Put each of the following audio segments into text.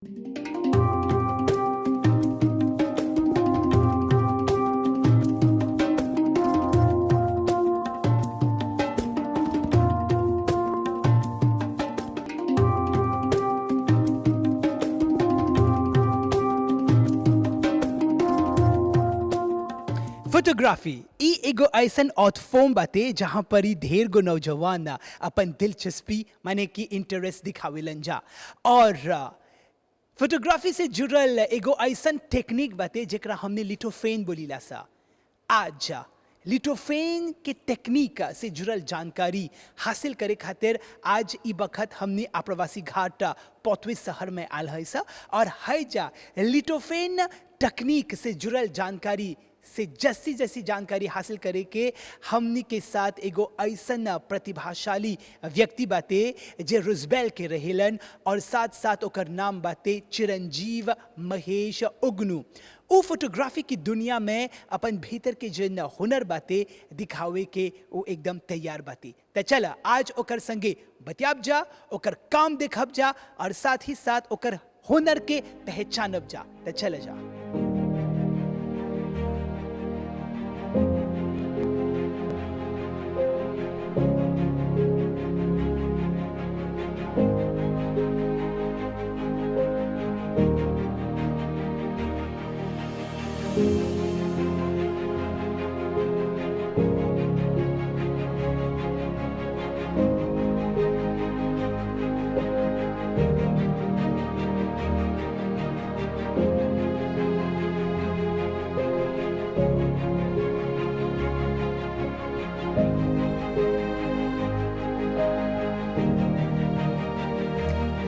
Photography ई एगो ऐसन art form बाटे जहाँ पर ही ढेर गो नौजवान अपन दिलचस्पी माने कि इंटरेस्ट दिखावेलन जा और फोटोग्राफी से जुड़ल एगो ऐसन टेक्निक बाटे जेकरा हमने लिथोफेन बोलीला सा। आज लिथोफेन के टेक्निक से जुड़ल जानकारी हासिल करे खातिर आज ई बखत हमने आप्रवासी घाट पोतवे शहर में आल है सा और है जा लिथोफेन तकनीक से जुड़ल जानकारी से जैसी जैसी जानकारी हासिल करे के हमनी के साथ एगो ऐसन प्रतिभाशाली व्यक्ति बाटे जे रुजबेल के रहेलन और साथ साथ ओकर नाम बाटे चिरंजीव महेश उगनू। उ फोटोग्राफी की दुनिया में अपन भीतर के जन हुनर बाटे दिखावे के वो एकदम तैयार बाटे। त चल आज ओकर संगे बतियाब जा, ओकर काम देखब जा और साथ ही साथ ओकर हुनर के पहचानब जा। त चल जा।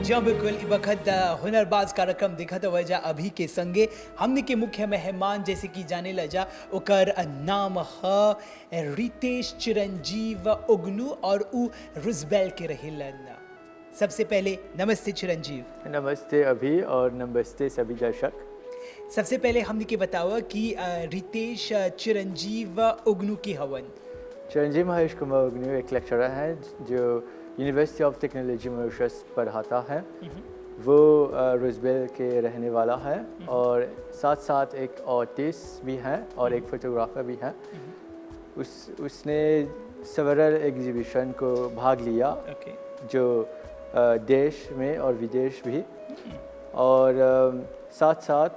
जब बिल्कुल ई वक्त हुनरबाज कार्यक्रम देखा तो वजह अभी के संगे हमने के मुख्य मेहमान जैसे कि जाने लजा ओकर नाम है रितेश चिरंजीव उगनू और उ रुजबेल के रहेलन। सबसे पहले नमस्ते चिरंजीव। नमस्ते अभी और नमस्ते सभी दर्शक। सबसे पहले हमने के बतावा कि रितेश चिरंजीव उगनू की हवन। चिरंजीव महेश कुमार उगनू एक लेक्चरर है जो यूनिवर्सिटी ऑफ टेक्नोलॉजी मॉरिशस पढ़ाता है। वो रुजबेल के रहने वाला है और साथ साथ एक आर्टिस्ट भी है और एक फोटोग्राफर भी है। उसने सेवरल एग्जीबिशन को भाग लिया जो देश में और विदेश भी, और साथ साथ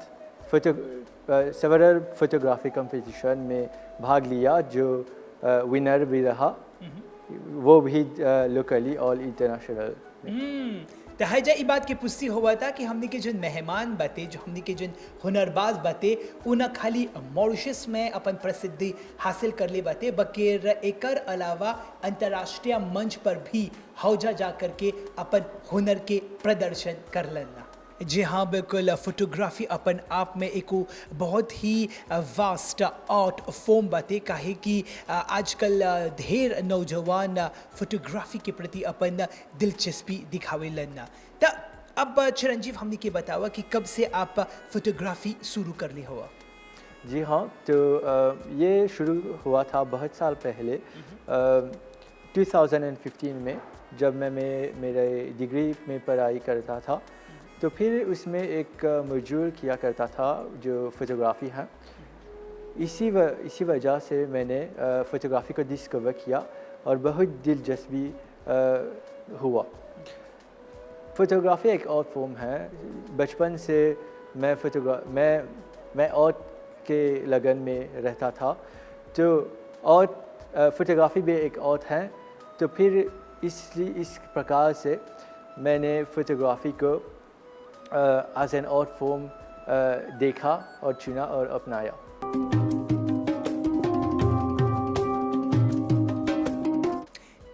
सेवरल फोटोग्राफी कंपटीशन में भाग लिया जो विनर भी रहा, वो भी लोकली और इंटरनेशनल। तो हजा ई बात के पुष्टि हुआ था कि हमने के जो मेहमान बाते, जो हमने के जो हुनरबाज बाते, उन खाली मॉरिशस में अपन प्रसिद्धि हासिल कर ले बाते बकेर एकर अलावा अंतर्राष्ट्रीय मंच पर भी हौजा जा करके अपन हुनर के प्रदर्शन कर लेना। जी हाँ बिल्कुल, फोटोग्राफी अपन आप में एक बहुत ही वास्ट आर्ट फॉर्म बाते काहे कि आजकल ढेर नौजवान फोटोग्राफी के प्रति अपन दिलचस्पी दिखावेलन। तो अब चिरंजीव हमने के बतावा कि कब से आप फोटोग्राफी शुरू कर ली हुआ? जी हाँ, तो ये शुरू हुआ था बहुत साल पहले 2015 में, जब मैं मेरे डिग्री में पढ़ाई करता था। तो फिर उसमें एक मॉड्यूल किया करता था जो फोटोग्राफी है। इसी वजह से मैंने फ़ोटोग्राफी को डिस्कवर किया और बहुत दिलचस्पी हुआ। फ़ोटोग्राफी एक आर्ट फॉर्म है। बचपन से मैं आर्ट के लगन में रहता था, तो आर्ट फ़ोटोग्राफी भी एक आर्ट है। तो फिर इस प्रकार से मैंने फ़ोटोग्राफी को एज एन आर्ट फॉर्म देखा और चुना और अपनाया।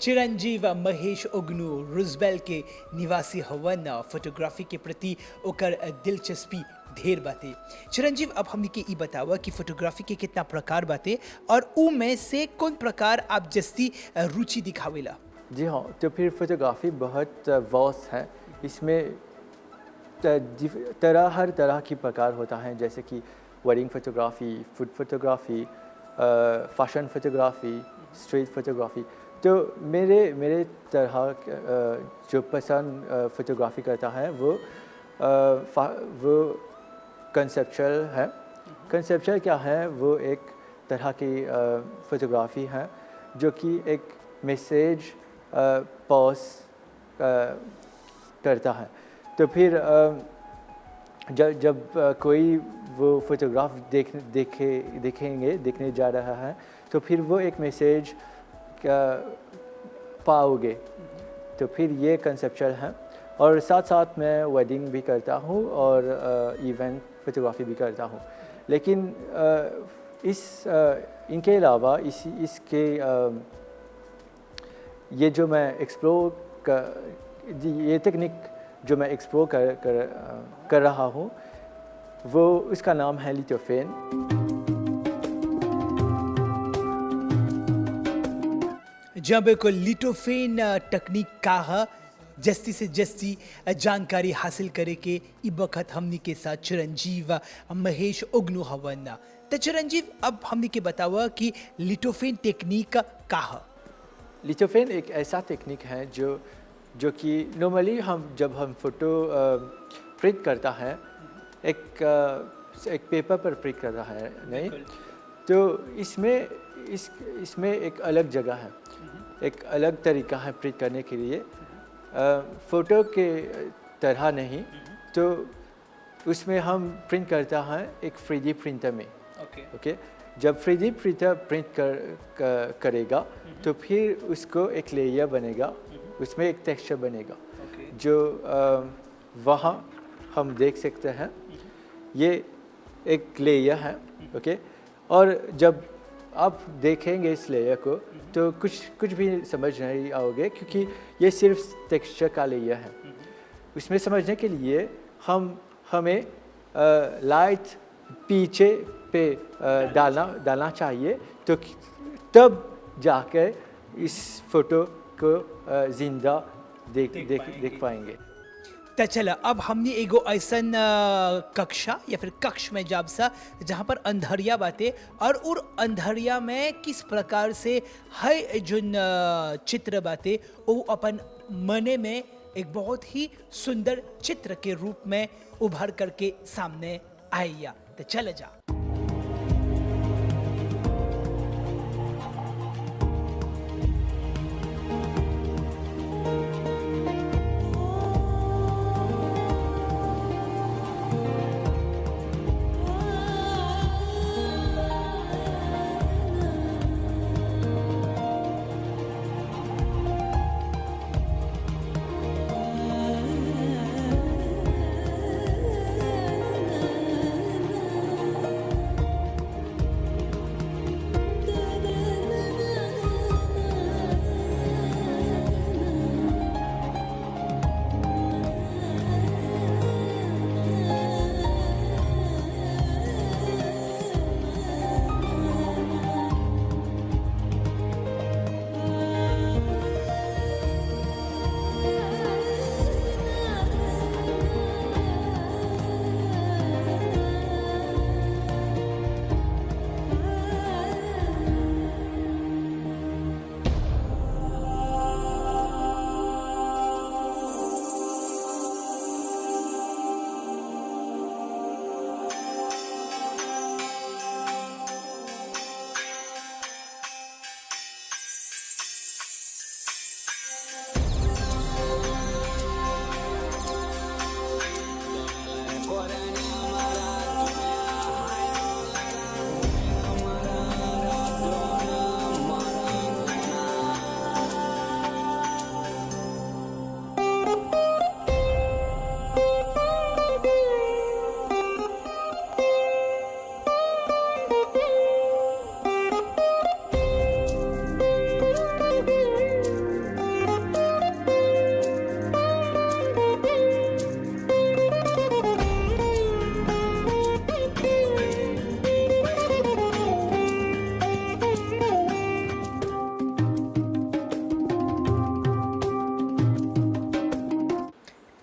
चिरंजीव महेश उगनू रुजबेल के निवासी हवन। फोटोग्राफी के प्रति ओकर दिलचस्पी ढेर बाते। चिरंजीव, अब हमने के ई बतावा कि फोटोग्राफी के कितना प्रकार बाते और उ में से कौन प्रकार आप जस्ती रुचि दिखावेला? जी हाँ, तो फिर फोटोग्राफी बहुत वास्ट है। इसमें हर तरह की प्रकार होता है, जैसे कि wedding photography, food photography, fashion photography, street photography. तो मेरे तरह जो पसंद फोटोग्राफी करता है वो वो कंसेप्चुअल है। कंसेप्चुअल क्या है? वो एक तरह की फ़ोटोग्राफ़ी है जो कि एक मैसेज पास करता है। तो फिर जब कोई वो फ़ोटोग्राफ देखने जा रहा है तो फिर वो एक मैसेज पाओगे। तो फिर ये कंसेप्चुअल है। और साथ साथ मैं वेडिंग भी करता हूँ और इवेंट फ़ोटोग्राफ़ी भी करता हूँ। लेकिन इनके अलावा इसके ये जो मैं ये टेक्निक जो मैं एक्सप्लोर कर रहा हूँ वो उसका नाम है लिथोफेन। जहाँ बिल्कुल लिटोफेन तकनीक का है जस्ती से जस्ती जानकारी हासिल करे के ई वक्त हमनी के साथ चिरंजीव महेश उगनू हवन। तो चिरंजीव अब हमनी के बतावा कि लिटोफेन टेक्निक का है। लिथोफेन एक ऐसा टेक्निक है जो कि नॉर्मली जब हम फ़ोटो प्रिंट करता है एक पेपर पर प्रिंट कर रहा है नहीं, तो इसमें एक अलग जगह है, एक अलग तरीका है प्रिंट करने के लिए। फ़ोटो के तरह नहीं, तो उसमें हम प्रिंट करता है एक 3D प्रिंटर में। ओके जब 3D प्रिंटर प्रिंट करेगा तो फिर उसको एक लेयर बनेगा, उसमें एक टेक्सचर बनेगा जो वहाँ हम देख सकते हैं। ये एक लेयर है। ओके और जब आप देखेंगे इस लेयर को तो कुछ भी समझ नहीं आओगे क्योंकि ये सिर्फ टेक्सचर का लेयर है। उसमें समझने के लिए हमें लाइट पीछे पे डालना चाहिए, तो तब जाकर इस फोटो को जिंदा देख पाएंगे। तो चला अब हमने एगो ऐसन कक्षा या फिर कक्ष में जाब सा जहाँ पर अंधरिया बातें और उर अंधरिया में किस प्रकार से है जोन चित्र बातें वो अपन मने में एक बहुत ही सुंदर चित्र के रूप में उभर करके सामने आया। तो चले जा।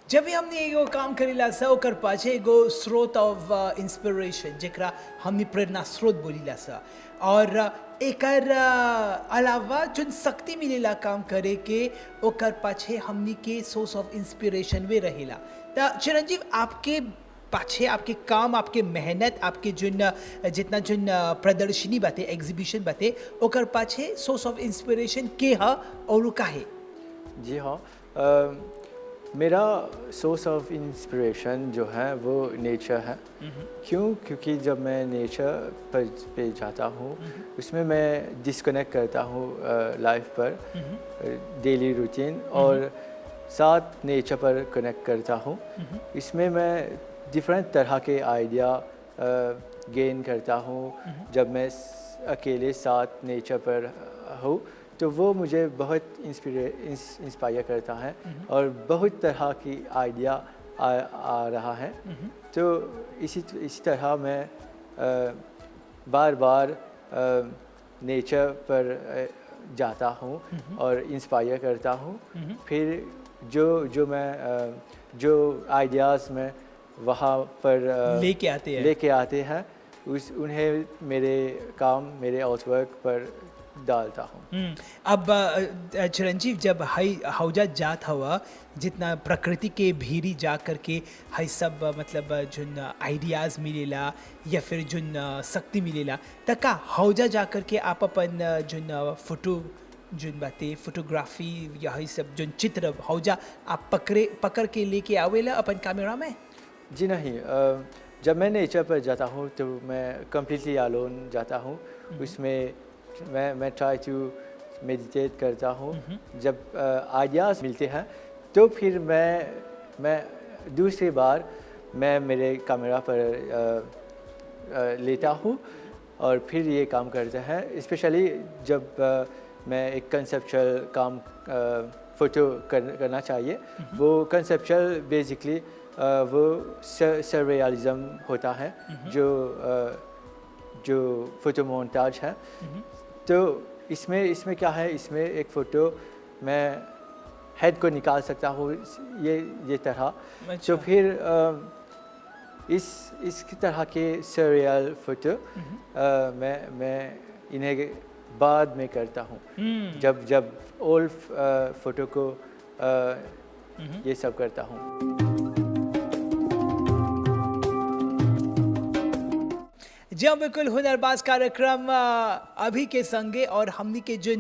जब भी हमने एगो काम करेला सा ओकर पाछे एगो स्रोत ऑफ इंस्पिरेशन जेकरा हमने प्रेरणा स्रोत बोलीला सा और एकर अलावा जो शक्ति मिलेला काम करे के ओकर पाछे हमनी के सोर्स ऑफ इंस्पिरेशन वे रहेला। त चिरंजीव आपके पाछे आपके काम आपके मेहनत आपके जुन जितना जुन प्रदर्शनी बाते एग्जीबिशन बाते ओकर पाछे सोर्स ऑफ इंस्पिरेशन के ह और काहे? जी हाँ, मेरा सोर्स ऑफ इंस्पिरेशन जो है वो नेचर है। क्यों? क्योंकि जब मैं नेचर पर पे जाता हूँ उसमें मैं डिस्कनेक्ट करता हूँ लाइफ पर, डेली रूटीन, और साथ नेचर पर कनेक्ट करता हूँ। इसमें मैं डिफरेंट तरह के आइडिया गेन करता हूँ। जब मैं अकेले साथ नेचर पर हूँ तो वो मुझे बहुत इंस्पायर करता है और बहुत तरह की आइडिया आ रहा है। तो इसी तरह मैं बार बार नेचर पर जाता हूँ और इंस्पायर करता हूँ। फिर जो आइडियाज़ मैं वहाँ पर लेके आते हैं उन्हें मेरे काम, मेरे आउटवर्क पर डालता हूँ। अब चिरंजीव जब हौजा जात हवा जितना प्रकृति के भीरी जा करके हई सब मतलब जुन आइडियाज़ मिलेला या फिर जुन शक्ति मिलेला त का हौजा जा करके आप अपन जुन फोटो जुन बाते फोटोग्राफी या हई सब जुन चित्र हौजा आप पकड़ के लेके आवेला अपन कैमरा में? जी नहीं, जब मैं नेचर पर जाता हूँ तो मैं कम्प्लीटली अलोन जाता हूँ। उसमें मैं ट्राई टू मेडिटेट करता हूँ। जब आइडियाज़ मिलते हैं तो फिर मैं दूसरी बार मैं मेरे कैमरा पर लेता हूँ और फिर ये काम करते हैं। स्पेशली जब मैं एक कंसेप्चुअल काम फ़ोटो करना चाहिए। वो कंसेप्चुअल बेसिकली वो सररियलिज्म होता है जो फ़ोटो मोन्टाज है। तो इसमें क्या है, इसमें एक फ़ोटो मैं हेड को निकाल सकता हूँ ये तरह। तो फिर इस तरह के सररियल फ़ोटो मैं इन्हें बाद में करता हूँ जब ओल्ड फ़ोटो को ये सब करता हूँ। जी हाँ, बिल्कुल हुनरबाज कार्यक्रम अभी के संगे और हमनी के जो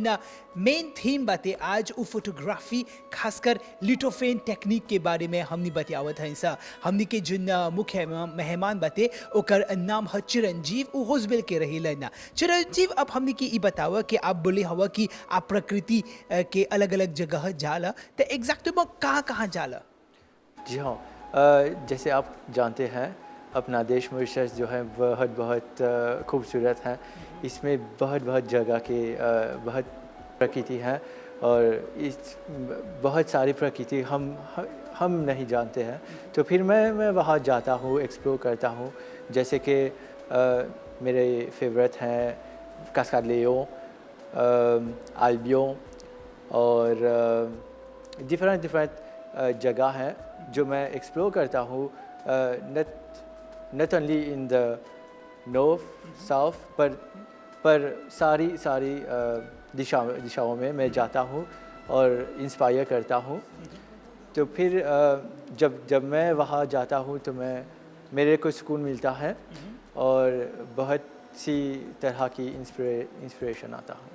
मेन थीम बाते आज वो फोटोग्राफी खासकर लिटोफेन टेक्निक के बारे में हमनी बतियावत हैं। सा हमनी के जो मुख्य मेहमान बाते ओकर नाम है चिरंजीव, वो होसबिल के रही लेना। चिरंजीव, अब हमनी के ई बतावा कि आप बोले हवा कि आप प्रकृति के अलग अलग जगह जाला, तो एग्जैक्ट में कहाँ जाला? जी हाँ, जैसे आप जानते हैं अपना देश मॉरिशस जो है बहुत खूबसूरत है। इसमें बहुत जगह के बहुत प्रकृति है और इस बहुत सारी प्रकृति हम नहीं जानते हैं। तो फिर मैं वहाँ जाता हूँ, एक्सप्लोर करता हूँ। जैसे कि मेरे फेवरेट हैं कास्काडलेयों, अल्बियों और डिफरेंट जगह हैं जो मैं एक्सप्लोर करता हूँ। not only in the north, south, पर सारी दिशाओं में मैं जाता हूँ और इंस्पायर करता हूँ। तो फिर जब मैं वहाँ जाता हूँ तो मेरे को सुकून मिलता है और बहुत सी तरह की इंस्पिरेशन आता है।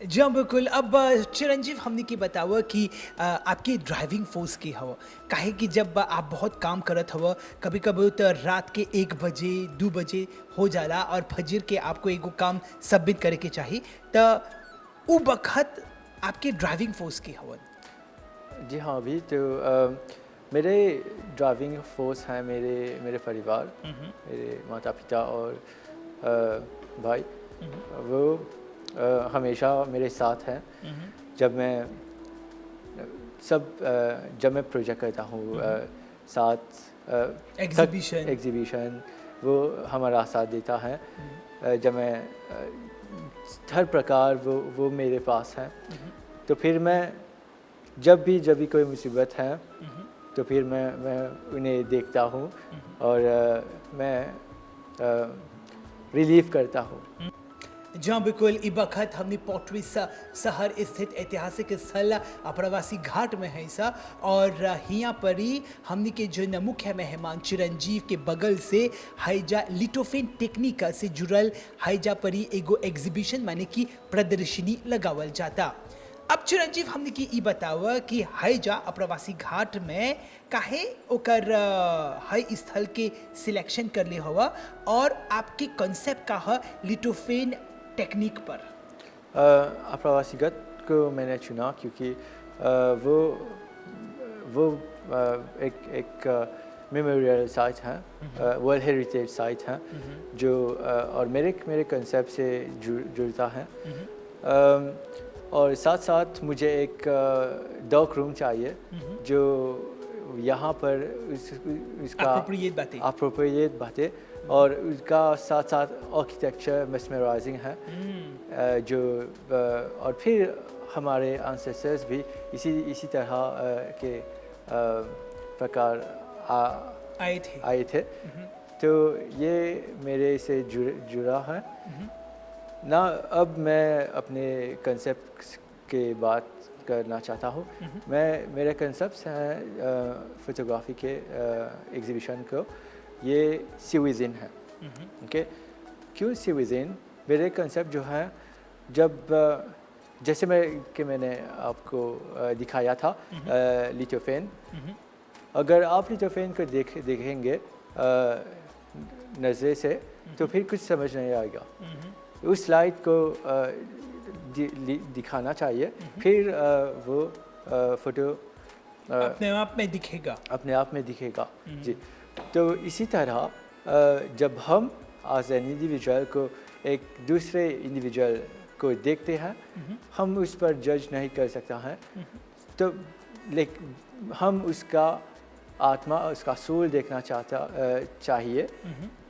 जी हाँ, बिल्कुल। अब चिरंजीव, हमने की बतावा कि आपकी ड्राइविंग फोर्स की हवा काहे कि जब आप बहुत काम करत हवा, कभी कभी तो रात के 1 बजे 2 बजे हो जाला और फजर के आपको एगो काम सबमिट करे के चाहिए, तो वो बखत आपके ड्राइविंग फोर्स की हवा? जी हाँ, अभी तो मेरे ड्राइविंग फोर्स हैं मेरे परिवार, मेरे माता पिता और भाई। वो हमेशा मेरे साथ हैं जब मैं प्रोजेक्ट करता हूँ, साथ एग्जीबिशन वो हमारा साथ देता है। जब मैं हर प्रकार वो मेरे पास है। तो फिर मैं जब भी कोई मुसीबत है तो फिर मैं उन्हें देखता हूँ और मैं रिलीव करता हूँ। जहाँ बिल्कुल ई बखत हमने पोर्ट्री शहर स्थित ऐतिहासिक स्थल प्रवासी घाट में है सा और हियाँ पर ही हमने के जो न मुख्य मेहमान चिरंजीव के बगल से हैजा लिटोफेन टेक्निक से जुड़ल हैजा पर ही एगो एग्जीबिशन माने कि प्रदर्शनी लगावल जाता। अब चिरंजीव हमने की ई बतावा कि हैजा प्रवासी घाट में काहे ओकर है स्थल के सिलेक्शन कर ले हवा और आपके कॉन्सेप्ट का है लिटोफेन टेक्निक पर। प्रवासीगत को मैंने चुना क्योंकि वो एक मेमोरियल साइट है, वर्ल्ड हेरिटेज साइट है जो और मेरे कंसेप्ट से जुड़ता है। और साथ साथ मुझे एक डॉक रूम चाहिए जो यहाँ पर इसका अप्रोप्रिएट बातें और उसका साथ साथ आर्किटेक्चर मेस्मराइजिंग है जो और फिर हमारे एंसेस्टर्स भी इसी तरह के प्रकार आए थे। तो ये मेरे से जुड़ा है ना। अब मैं अपने कंसेप्ट के बात करना चाहता हूँ। मेरे कंसेप्ट्स हैं फोटोग्राफी के एग्जीबिशन को, ये सी विज़िन है। ओके, क्यों सी विज़िन? मेरे कंसेप्ट जो है जब जैसे मैंने आपको दिखाया था लिटोफेन, अगर आप लिटोफेन को देखेंगे नज़र से तो फिर कुछ समझ नहीं आएगा। उस स्लाइड को दिखाना चाहिए, फिर वो फोटो अपने आप में दिखेगा। जी, तो इसी तरह जब हम एज एन इंडिविजुअल को एक दूसरे इंडिविजुअल को देखते हैं, हम उस पर जज नहीं कर सकता है, तो लेकिन हम उसका आत्मा, उसका सोल देखना चाहिए,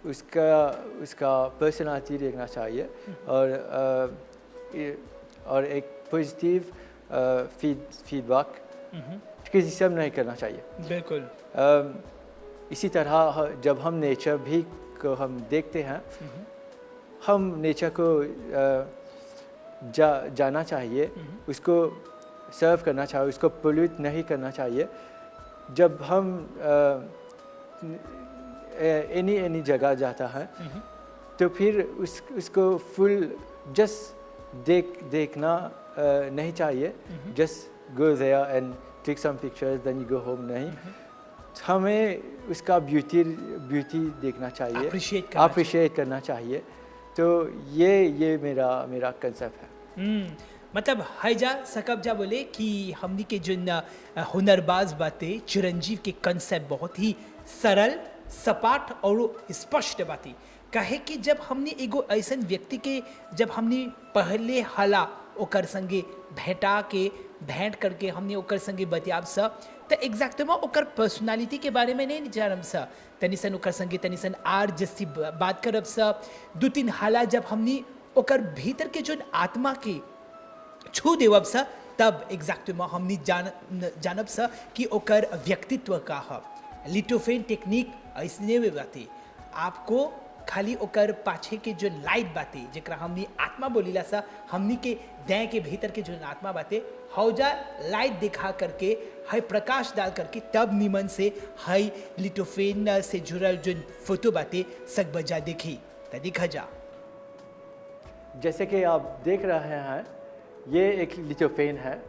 उसका पर्सनालिटी देखना चाहिए और एक पॉजिटिव फीडबैक किसी से नहीं करना चाहिए। बिल्कुल। इसी तरह जब हम नेचर भी को हम देखते हैं, हम नेचर को जाना चाहिए, उसको सर्व करना चाहिए, उसको पोल्यूट नहीं करना चाहिए। जब हम एनी जगह जाता है तो फिर उसको फुल जस्ट देखना नहीं चाहिए, just go there and take some pictures then you go home. नहीं, हमें उसका ब्यूटी देखना चाहिए, अप्रिशिएट करना चाहिए। तो ये मेरा कंसेप्ट है। मतलब हैजा सकब जा बोले कि हमनी के जो हुनरबाज बातें चिरंजीव के कंसेप्ट बहुत ही सरल, सपाट और स्पष्ट बातें कहे कि जब हमने एगो ऐसन व्यक्ति के जब हमने पहले हला ओकर संगे भेंट करके हमने ओकर संगे बतियाब सा तो एग्जैक्टली ओकर पर्सनालिटी के बारे में नहीं जानब सा, तनिसन ओकर संगे तनिसन आर जैसी बात करब सा। 2-3 हाला जब हमने ओकर भीतर के जो आत्मा के छू देवब सा, तब एग्जैक्टली हमने जानब सा कि ओकर व्यक्तित्व का है। लिटोफेन टेक्निक ऐसने में बातें आपको खाली ओकर पाछे के जो लाइट बातें जरा हमने आत्मा बोलीला सा, हमनी के देह के भीतर के जो आत्मा बातें हौजा लाइट दिखा करके है प्रकाश डाल करके तब निमन से है लिटोफेन से जुड़ल जो फोटो बातें सक बजा देखी तो दिखा जा। जैसे कि आप देख रहे हैं, ये एक लिटोफेन है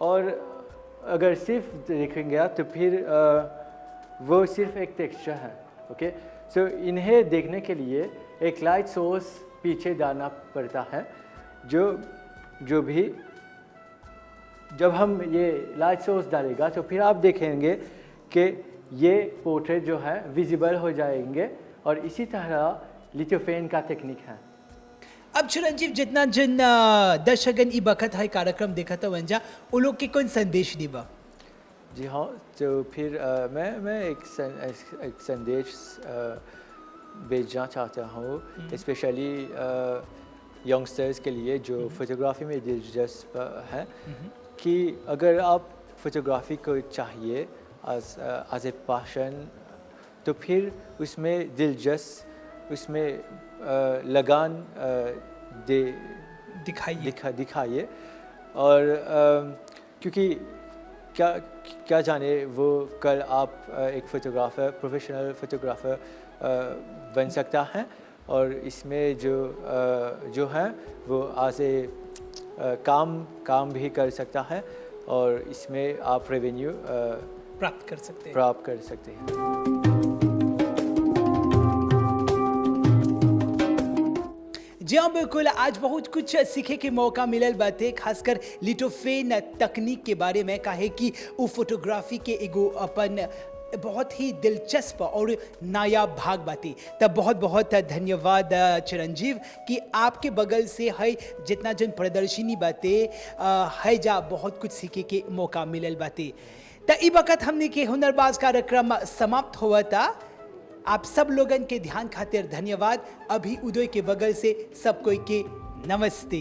और अगर सिर्फ देखेंगे तो फिर वो सिर्फ एक टेक्सचर है। ओके, सो इन्हें देखने के लिए एक लाइट सोर्स पीछे डालना पड़ता है, जो भी जब हम ये लाइट सोर्स डालेगा तो फिर आप देखेंगे कि ये पोर्ट्रेट जो है विजिबल हो जाएंगे और इसी तरह लिटोफेन का टेक्निक है। अब चिरंजीव जितना जिन दर्शकगण ई बखत है कार्यक्रम देखा था वंजा वो लोग के कौन संदेश दीबा? जी हाँ, तो फिर मैं एक संदेश भेजना चाहता हूँ, स्पेशली यंगस्टर्स के लिए जो फोटोग्राफी में दिलचस्प है, कि अगर आप फोटोग्राफी को चाहिए एज ए पैशन तो फिर उसमें दिलचस्प, उसमें लगान दे दिखाइए। और क्योंकि क्या क्या जाने वो कल आप एक फ़ोटोग्राफ़र, प्रोफेशनल फ़ोटोग्राफ़र बन सकता है, और इसमें जो है वो आगे काम भी कर सकता है, और इसमें आप रेवेन्यू प्राप्त कर सकते हैं। प्राप्त कर सकते हैं। जी हाँ, बिल्कुल। आज बहुत कुछ सीखे के मौका मिलल बाते, खासकर लिटोफेन तकनीक के बारे में। काहे कि वो फोटोग्राफी के एगो अपन बहुत ही दिलचस्प और नया भाग बाती। तब बहुत बहुत धन्यवाद चिरंजीव कि आपके बगल से है जितना जन प्रदर्शनी बाते है जा बहुत कुछ सीखे के मौका मिलल बाते। त ई वक्त हमने के हुनरबाज कार्यक्रम समाप्त हुआ था। आप सब लोगन के ध्यान खातिर धन्यवाद। अभी उदय के बगल से सब कोई के नमस्ते।